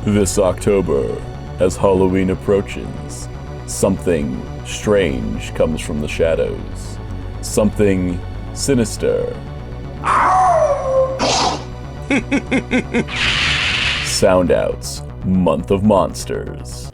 This October, as Halloween approaches, something strange comes from the shadows. Something sinister. Soundout's Month of Monsters.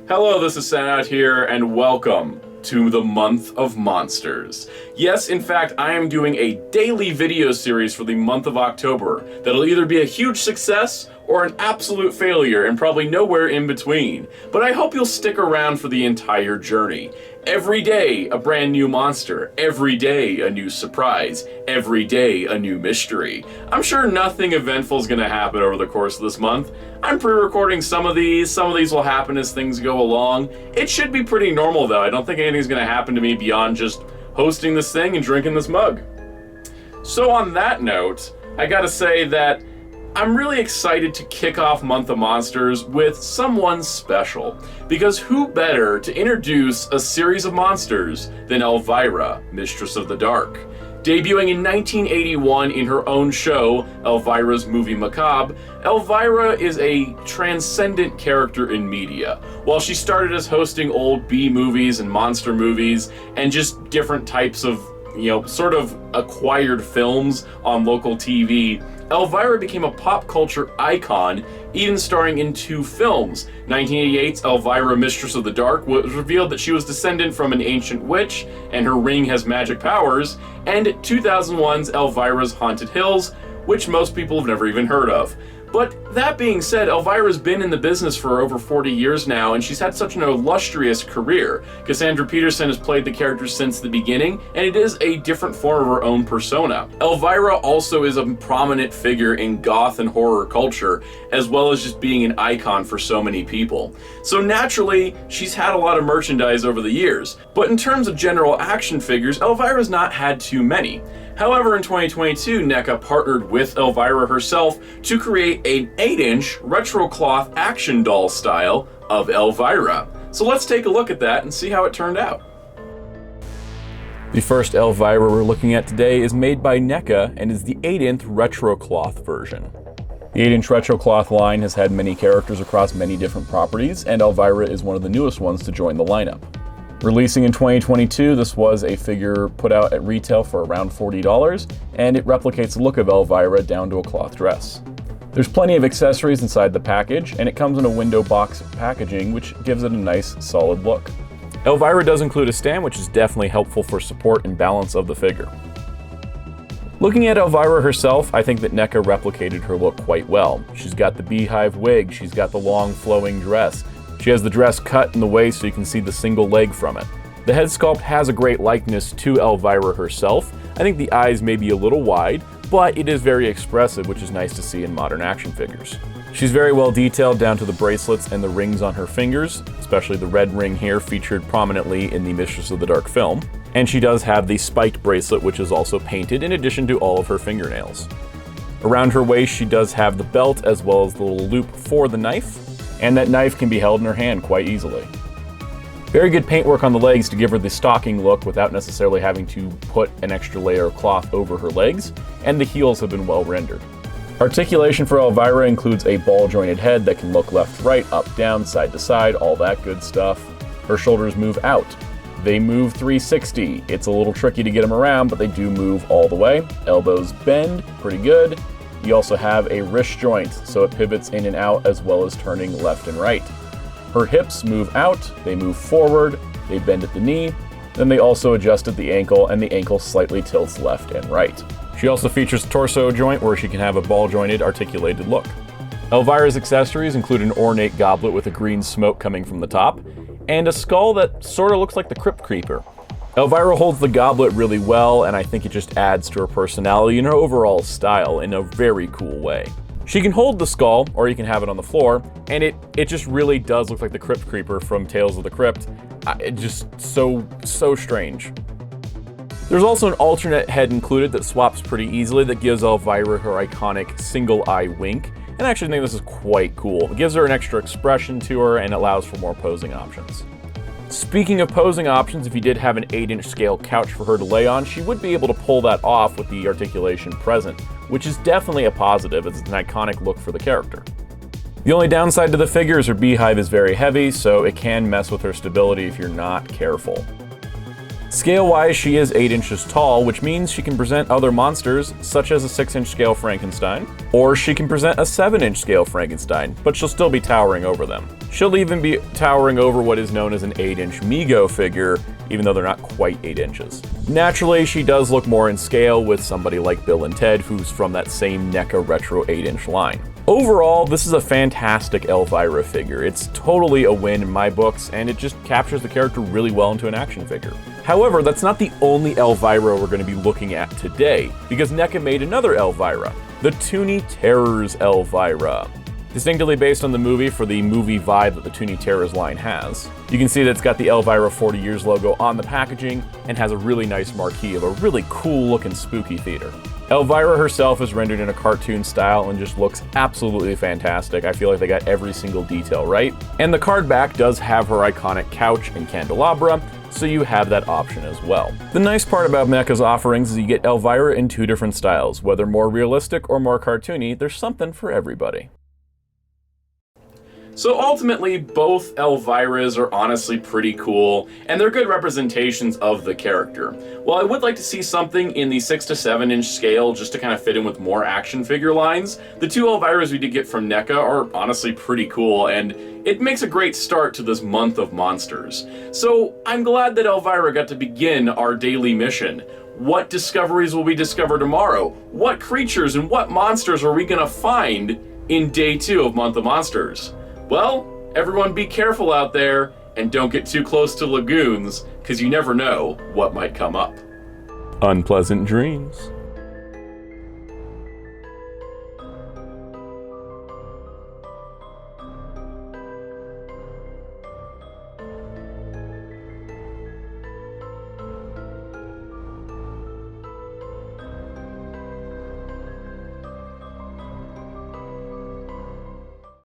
Hello, this is Soundout here, and welcome to the Month of Monsters. Yes, in fact, I am doing a daily video series for the month of October that'll either be a huge success or an absolute failure and probably nowhere in between. But I hope you'll stick around for the entire journey. Every day, a brand new monster. Every day, a new surprise. Every day, a new mystery. I'm sure nothing eventful is going to happen over the course of this month. I'm pre-recording some of these will happen as things go along. It should be pretty normal though. I don't think anything's going to happen to me beyond just hosting this thing and drinking this mug. So on that note, I gotta say that I'm really excited to kick off Month of Monsters with someone special, because who better to introduce a series of monsters than Elvira, Mistress of the Dark? Debuting in 1981 in her own show, Elvira's Movie Macabre, Elvira is a transcendent character in media. While she started as hosting old B-movies and monster movies and just different types of, sort of acquired films on local TV, Elvira became a pop culture icon, even starring in 2 films. 1988's Elvira Mistress of the Dark was revealed that she was descendant from an ancient witch, and her ring has magic powers, and 2001's Elvira's Haunted Hills, which most people have never even heard of. But that being said, Elvira's been in the business for over 40 years now, and she's had such an illustrious career. Cassandra Peterson has played the character since the beginning, and it is a different form of her own persona. Elvira also is a prominent figure in goth and horror culture, as well as just being an icon for so many people. So naturally, she's had a lot of merchandise over the years, but in terms of general action figures, Elvira's not had too many. However, in 2022, Neca partnered with Elvira herself to create an 8-inch retro cloth action doll style of Elvira. So let's take a look at that and see how it turned out. The first Elvira we're looking at today is made by Neca and is the 8-inch retro cloth version. The 8-inch retro cloth line has had many characters across many different properties, and Elvira is one of the newest ones to join the lineup. Releasing in 2022, this was a figure put out at retail for around $40, and it replicates the look of Elvira down to a cloth dress. There's plenty of accessories inside the package, and it comes in a window box packaging, which gives it a nice, solid look. Elvira does include a stand, which is definitely helpful for support and balance of the figure. Looking at Elvira herself, I think that Neca replicated her look quite well. She's got the beehive wig, she's got the long flowing dress. She has the dress cut in the waist so you can see the single leg from it. The head sculpt has a great likeness to Elvira herself. I think the eyes may be a little wide, but it is very expressive, which is nice to see in modern action figures. She's very well detailed down to the bracelets and the rings on her fingers, especially the red ring here featured prominently in the Mistress of the Dark film. And she does have the spiked bracelet, which is also painted in addition to all of her fingernails. Around her waist, she does have the belt as well as the little loop for the knife. And that knife can be held in her hand quite easily. Very good paintwork on the legs to give her the stocking look without necessarily having to put an extra layer of cloth over her legs, and the heels have been well rendered. Articulation for Elvira includes a ball-jointed head that can look left, right, up, down, side to side, all that good stuff. Her shoulders move out. They move 360. It's a little tricky to get them around, but they do move all the way. Elbows bend, pretty good. You also have a wrist joint, so it pivots in and out as well as turning left and right. Her hips move out, they move forward, they bend at the knee, then they also adjust at the ankle, and the ankle slightly tilts left and right. She also features a torso joint where she can have a ball-jointed, articulated look. Elvira's accessories include an ornate goblet with a green smoke coming from the top, and a skull that sort of looks like the Crypt Creeper. Elvira holds the goblet really well, and I think it just adds to her personality and her overall style in a very cool way. She can hold the skull, or you can have it on the floor, and it just really does look like the Crypt Creeper from Tales of the Crypt. It's just so strange. There's also an alternate head included that swaps pretty easily that gives Elvira her iconic single-eye wink, and I actually think this is quite cool. It gives her an extra expression to her and allows for more posing options. Speaking of posing options, if you did have an 8-inch scale couch for her to lay on, she would be able to pull that off with the articulation present, which is definitely a positive as it's an iconic look for the character. The only downside to the figure is her beehive is very heavy, so it can mess with her stability if you're not careful. Scale-wise, she is 8 inches tall, which means she can present other monsters, such as a 6-inch scale Frankenstein, or she can present a 7-inch scale Frankenstein, but she'll still be towering over them. She'll even be towering over what is known as an 8-inch Mego figure, even though they're not quite 8 inches. Naturally, she does look more in scale with somebody like Bill and Ted, who's from that same Neca Retro 8-inch line. Overall, this is a fantastic Elvira figure. It's totally a win in my books, and it just captures the character really well into an action figure. However, that's not the only Elvira we're going to be looking at today, because Neca made another Elvira, the Toony Terrors Elvira. Distinctly based on the movie for the movie vibe that the Toony Terrors line has. You can see that it's got the Elvira 40 Years logo on the packaging and has a really nice marquee of a really cool looking spooky theater. Elvira herself is rendered in a cartoon style and just looks absolutely fantastic. I feel like they got every single detail right. And the card back does have her iconic couch and candelabra, so you have that option as well. The nice part about Neca's offerings is you get Elvira in 2 different styles. Whether more realistic or more cartoony, there's something for everybody. So ultimately, both Elviras are honestly pretty cool, and they're good representations of the character. While I would like to see something in the 6 to 7 inch scale just to kind of fit in with more action figure lines, the 2 Elviras we did get from Neca are honestly pretty cool, and it makes a great start to this month of monsters. So I'm glad that Elvira got to begin our daily mission. What discoveries will we discover tomorrow? What creatures and what monsters are we gonna find in day 2 of Month of Monsters? Well, everyone be careful out there and don't get too close to lagoons, because you never know what might come up. Unpleasant dreams.